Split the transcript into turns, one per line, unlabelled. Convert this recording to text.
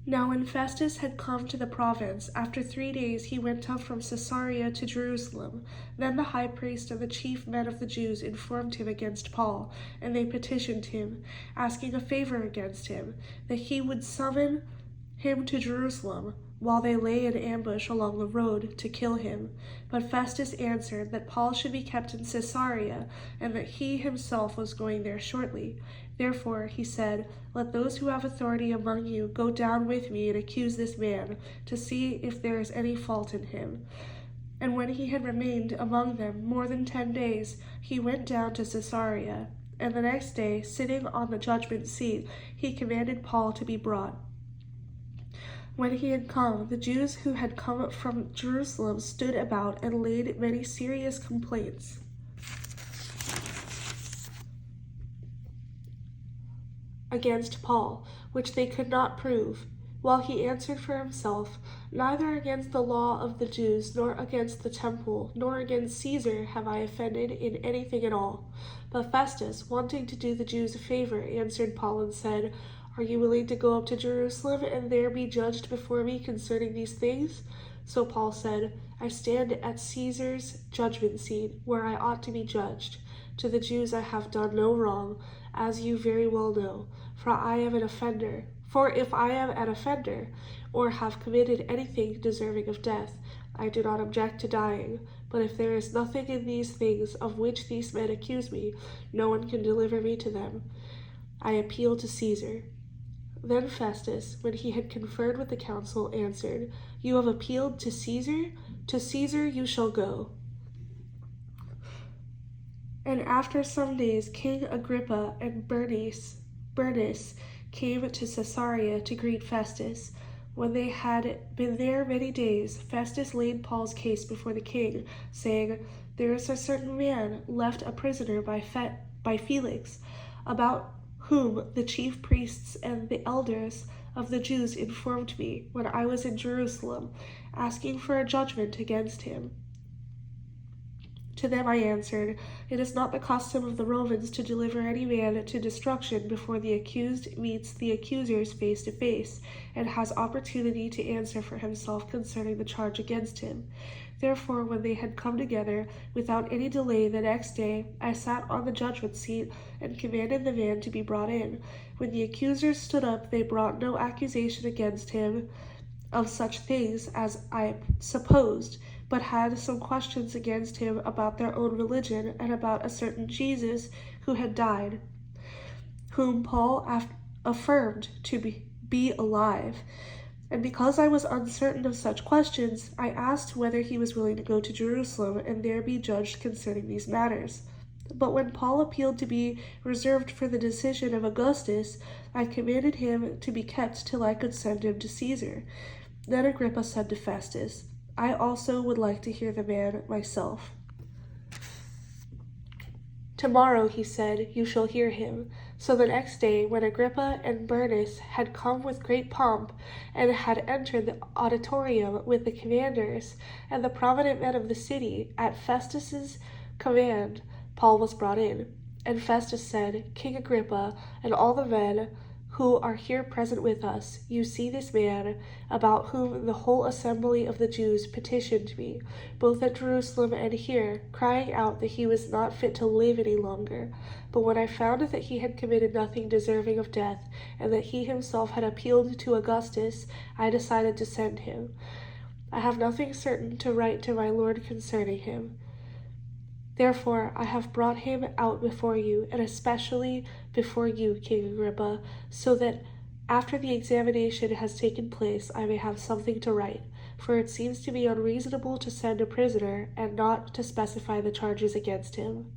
Now when Festus had come to the province, after 3 days he went up from Caesarea to Jerusalem. Then the high priest and the chief men of the Jews informed him against Paul, and they petitioned him, asking a favor against him, that he would summon him to Jerusalem, while they lay in ambush along the road to kill him. But Festus answered that Paul should be kept in Caesarea, and that he himself was going there shortly. Therefore he said, "Let those who have authority among you go down with me and accuse this man, to see if there is any fault in him." And when he had remained among them more than 10 days, he went down to Caesarea. And the next day, sitting on the judgment seat, he commanded Paul to be brought. When he had come, the Jews who had come from Jerusalem stood about and laid many serious complaints against Paul, which they could not prove, while he answered for himself, "Neither against the law of the Jews, nor against the temple, nor against Caesar have I offended in anything at all." But Festus, wanting to do the Jews a favor, answered Paul and said, "Are you willing to go up to Jerusalem and there be judged before me concerning these things?" So Paul said, "I stand at Caesar's judgment seat, where I ought to be judged. To the Jews I have done no wrong, as you very well know, for I am an offender. For if I am an offender, or have committed anything deserving of death, I do not object to dying. But if there is nothing in these things of which these men accuse me, no one can deliver me to them. I appeal to Caesar." Then Festus, when he had conferred with the council, answered, "You have appealed to Caesar? To Caesar you shall go." And after some days, King Agrippa and Bernice came to Caesarea to greet Festus. When they had been there many days, Festus laid Paul's case before the king, saying, "There is a certain man left a prisoner by Felix, about whom the chief priests and the elders of the Jews informed me when I was in Jerusalem, asking for a judgment against him." To them I answered, "It is not the custom of the Romans to deliver any man to destruction before the accused meets the accusers face to face, and has opportunity to answer for himself concerning the charge against him." Therefore, when they had come together, without any delay the next day, I sat on the judgment seat and commanded the man to be brought in. When the accusers stood up, they brought no accusation against him of such things as I supposed, but had some questions against him about their own religion and about a certain Jesus who had died, whom Paul affirmed to be alive. And because I was uncertain of such questions, I asked whether he was willing to go to Jerusalem and there be judged concerning these matters. But when Paul appealed to be reserved for the decision of Augustus, I commanded him to be kept till I could send him to Caesar. Then Agrippa said to Festus, "I also would like to hear the man myself." "Tomorrow," he said, "you shall hear him." So the next day, when Agrippa and Bernice had come with great pomp, and had entered the auditorium with the commanders and the prominent men of the city, at Festus's command, Paul was brought in. And Festus said, "King Agrippa, and all the men who are here present with us, you see this man, about whom the whole assembly of the Jews petitioned me, both at Jerusalem and here, crying out that he was not fit to live any longer. But when I found that he had committed nothing deserving of death, and that he himself had appealed to Augustus, I decided to send him. I have nothing certain to write to my Lord concerning him. Therefore I have brought him out before you, and especially before you, King Agrippa, so that after the examination has taken place I may have something to write, for it seems to be unreasonable to send a prisoner and not to specify the charges against him."